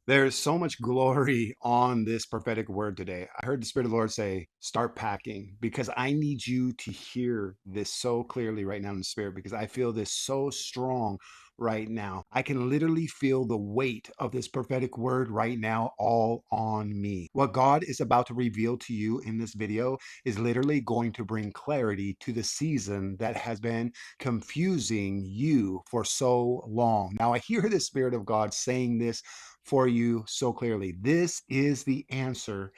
There's so much glory on this prophetic word today. I heard the Spirit of the Lord say, start packing, because I need you to hear this so clearly right now in the Spirit, because I feel this so strong right now. I can literally feel the weight of this prophetic word right now all on me. What God is about to reveal to you in this video is literally going to bring clarity to the season that has been confusing you for so long. Now, I hear the Spirit of God saying this for you so clearly. This is the answer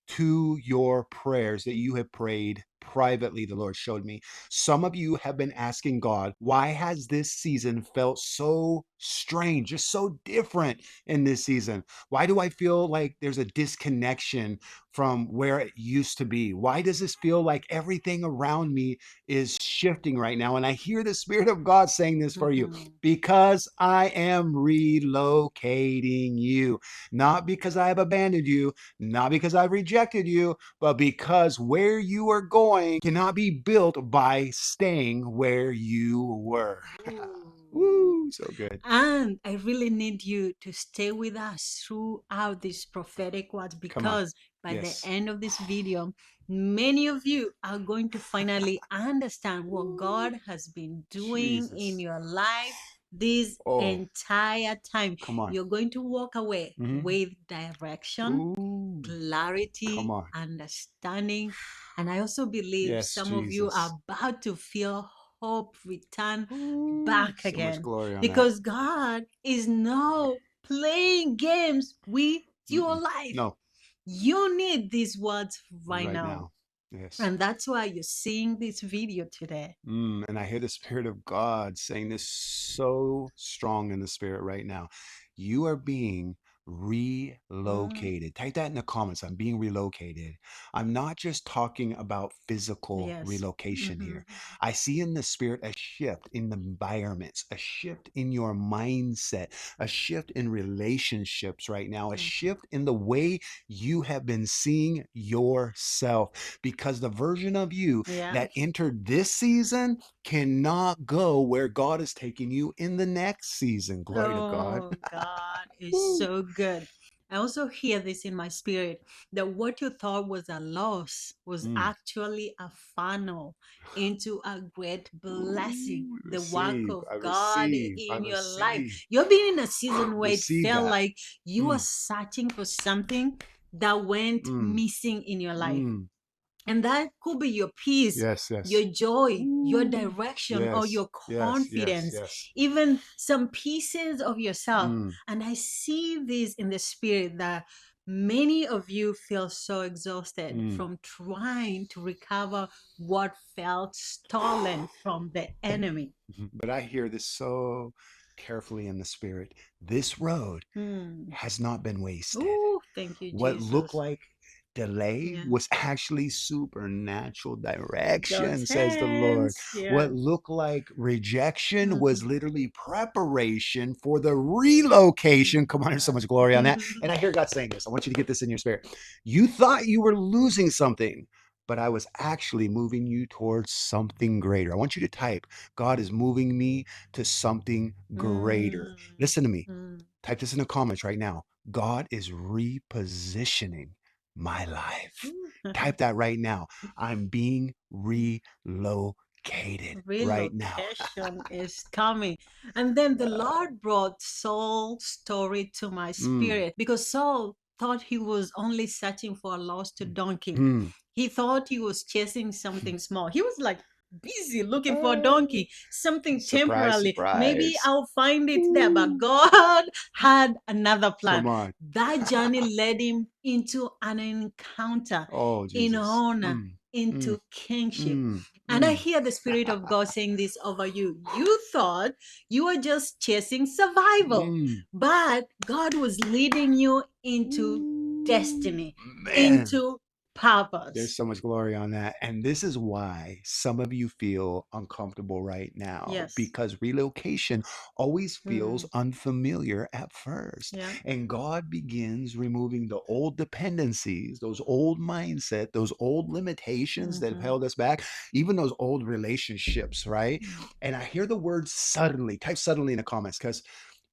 to your prayers that you have prayed privately, the Lord showed me. Some of you have been asking God, why has this season felt so strange, just so different in this season? Why do I feel like there's a disconnection from where it used to be? Why does this feel like everything around me is shifting right now? And I hear the Spirit of God saying this for you, Mhm. because I am relocating you, not because I have abandoned you, not because I've rejected you, but because where you are going cannot be built by staying where you were. Ooh. Woo, so good. And I really need you to stay with us throughout these prophetic words Come on. because by the Yes. end of this video, many of you are going to finally understand what Woo, God has been doing in Jesus. your life this Oh, entire time. come on. You're going to walk away Hmm. with direction, Ooh, come clarity, on. understanding. And I also believe Yes, some of you are Jesus. about to feel hope return Ooh, back so much again glory on that. because God is now playing games with your Mm-mm. life. No, You need these words right right now. now. Yes. And that's why you're seeing this video today. And I hear the Spirit of God saying this so strong in the Spirit right now. You are being Mm, relocated. Type that in the comments. I'm being relocated. I'm not just talking about physical yes. relocation Hmm. here. I see in the Spirit a shift in the environments, a shift in your mindset, a shift in relationships right now, a shift in the way you have been seeing yourself, because the version of you Yeah. that entered this season cannot go where God is taking you in the next season. Glory to God. Oh, God is Woo. so good. I also hear this in my spirit that what you thought was a loss was Mm. actually a funnel into a great blessing. Ooh, The work receive. of I God receive. I in your life. receive. You've been in a season where it Receive felt that. like you were Mm. searching for something that went Mm. missing in your life. Mm. And that could be your peace, Yes, yes. your joy, your Ooh. direction, or Yes, your yes, yes, confidence, yes. even some pieces of yourself. Mm. And I see this in the spirit that many of you feel so exhausted Mm. from trying to recover what felt stolen from the enemy. But I hear this so carefully in the Spirit. This road Hmm. has not been wasted. Oh, thank you, What looked Jesus. like delay Yeah. was actually supernatural direction, God's says the Lord. hands. Yeah. What looked like rejection was Mhm. literally preparation for the relocation. Come on, there's so God. much glory on that. And I hear God saying this. I want you to get this in your spirit. You thought you were losing something, but I was actually moving you towards something greater. I want you to type, God is moving me to something greater. Mm, Listen to me. mm. Type this in the comments right now. God is repositioning my life. Ooh. Type that right now. I'm being relocated right now. Relocation is coming. And then the Lord brought Saul's story to my Mm, spirit because Saul thought he was only searching for a lost donkey. mm. He thought he was chasing something small. He was like busy looking for a donkey, something Surprise, temporarily. Maybe surprise. I'll find it there. But Ooh, God had another plan. come on. That journey led him into an encounter Oh, in Jesus. honor, Mm, mm, into kingship. mm, And I mm. hear the Spirit of God saying this over you. You thought you were just chasing survival, Mm. but God was leading you into Ooh, destiny, man. into There's purpose. so much glory on that. And this is why some of you feel uncomfortable right now, Yes. because relocation always feels Mm, unfamiliar at first. yeah. And God begins removing the old dependencies, those old mindset, those old limitations that have Hmm. held us back, even those old relationships, right? And I hear the word suddenly. Type suddenly in the comments, because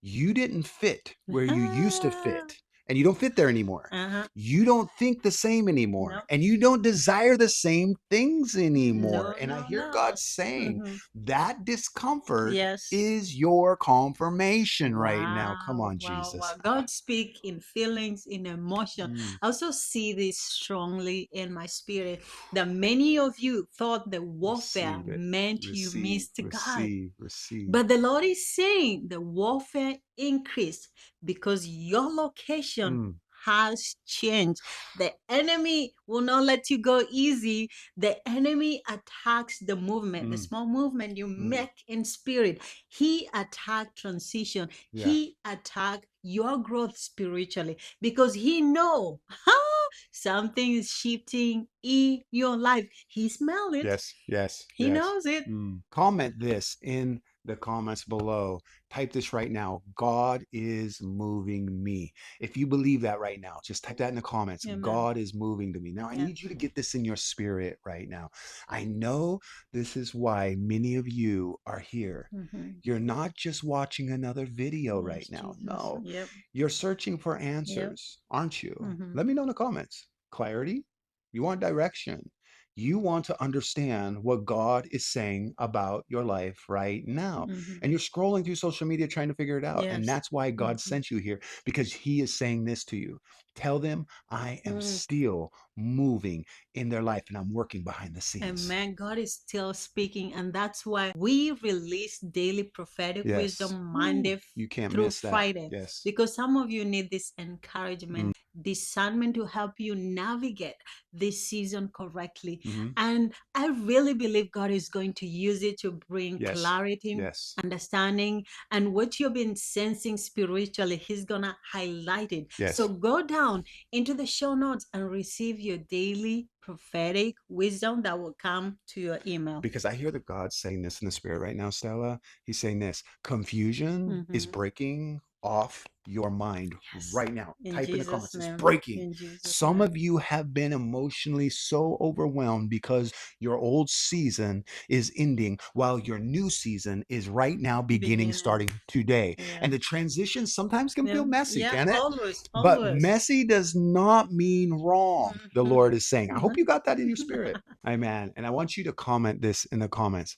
you didn't fit where you used to fit. and you don't fit there anymore. Uh-huh. You don't think the same anymore, No. and you don't desire the same things anymore. No, And I no, hear no. God saying Hmm. that discomfort Yes. is your confirmation right now. Come Wow, on, wow, Jesus. wow. God speak in feelings, in emotion. Mm, I also see this strongly in my spirit that many of you thought the warfare receive it. meant you Receive, missed God. receive, receive. But the Lord is saying the warfare increased because your location Mm, has changed. The enemy will not let you go easy. The enemy attacks the movement, the mm, small movement you mm. make in spirit. He attacked transition. Yeah. He attacked your growth spiritually because he know something is shifting in your life. He smell it. Yes, yes, He yes. knows it. Comment this in the comments below. Type this right now. God is moving me. If you believe that right now, just type that in the comments. Amen. God is moving to me. Now, I Yeah. need you to get this in your spirit right now. I know this is why many of you are here. Mhm. You're not just watching another video right Yes, now. Jesus. No, Yep. you're searching for Yep. answers, aren't you? Hmm. Let me know in the comments. Clarity? You want direction? You want to understand what God is saying about your life right now. Hmm. And you're scrolling through social media trying to figure it out. And Yes. that's why God Hmm. sent you here, because He is saying this to you. Tell them I am Mm. still moving in their life and I'm working behind the And scenes. man, God is still speaking. And that's why we release daily prophetic Yes. wisdom Woo. Monday You can't through miss that. Friday. Yes. Because some of you need this encouragement, discernment to help you navigate this season correctly. Mm-hmm. And I really believe God is going to use it to bring Yes. clarity, Yes. understanding, and what you've been sensing spiritually. He's going to highlight it. So Yes. go down into the show notes and receive your daily prophetic wisdom that will come to your email. Because I hear the God saying this in the spirit right now, Stella. He's saying this: confusion is Hmm. breaking off your mind Yes. right now. In Type in the Jesus' comments, it's name. breaking. In Jesus' Some name. of you have been emotionally so overwhelmed because your old season is ending while your new season is right now beginning, Beginning. starting today. Yeah. And the transition sometimes can Yeah. feel messy, Yeah. can it? Always. But Always. messy does not mean wrong, the Hmm. Lord is saying. I hope you got that in your spirit. Amen. And I want you to comment this in the comments.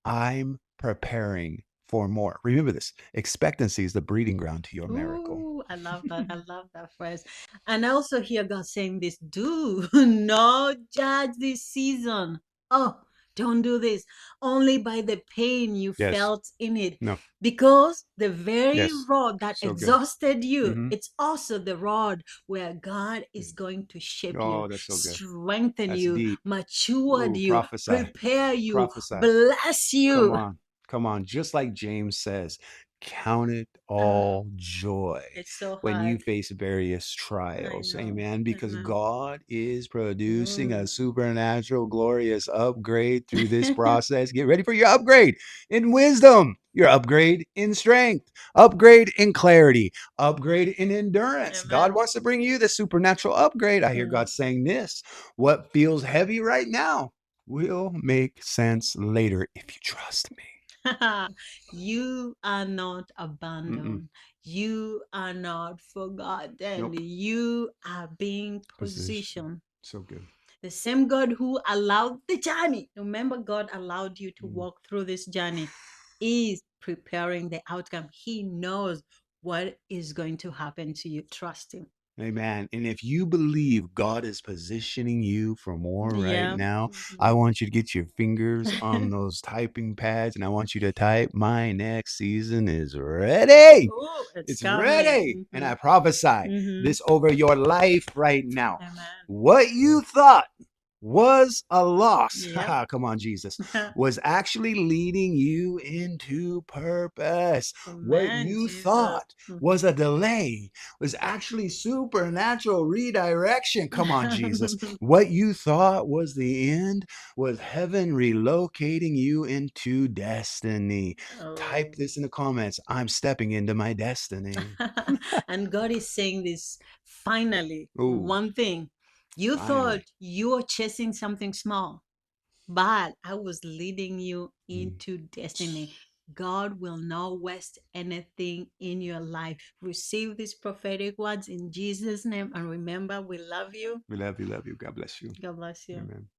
I'm preparing for more. Remember this: expectancy is the breeding ground to your miracle. Ooh, I love that. I love that phrase. And I also hear God saying this: do not judge this season. Oh, don't do this. Only by the pain you Yes. felt in it. No. Because the very Yes. rod that So good. exhausted you, Hmm. it's also the rod where God is going to shape you, Oh, that's so good. strengthen That's you, deep. mature Ooh, you, prophesy. prepare you, Prophesy. bless Come you. on. Come on. Just like James says, count it Ah, all joy it's so when you hard. face various I trials. know. Amen. Because Amen. God is producing a Mm. supernatural, glorious upgrade through this process. Get ready for your upgrade in wisdom, your upgrade in strength, upgrade in clarity, upgrade in endurance. God Amen. wants to bring you the supernatural upgrade. I hear Mm. God saying this: what feels heavy right now will make sense later if you trust me. You are not Mm-mm. abandoned. You are not forgotten. Nope. You are being Position. positioned. So good. The same God who allowed the journey, remember, God allowed you to Mm. walk through this journey, is preparing the outcome. He knows what is going to happen to you. Trust Him. Amen. And if you believe God is positioning you for more right Yeah. now, I want you to get your fingers on those typing pads and I want you to type, my next season is ready. Oh, it's It's coming. ready. And I prophesy Hmm. this over your life right now. Amen. What you thought was a loss, Yep. haha, come on, Jesus, was actually leading you into purpose. What Amen, you Jesus. thought was a delay was actually supernatural redirection. Come on, Jesus. What you thought was the end was heaven relocating you into destiny. Type Oh. this in the comments. I'm stepping into my destiny. And God is saying this finally, Oh, one thing. You thought finally. you were chasing something small, but I was leading you Mm. into destiny. God will not waste anything in your life. Receive these prophetic words in Jesus' name. And remember, we love you. We love you. Love you. God bless you. God bless you. Amen.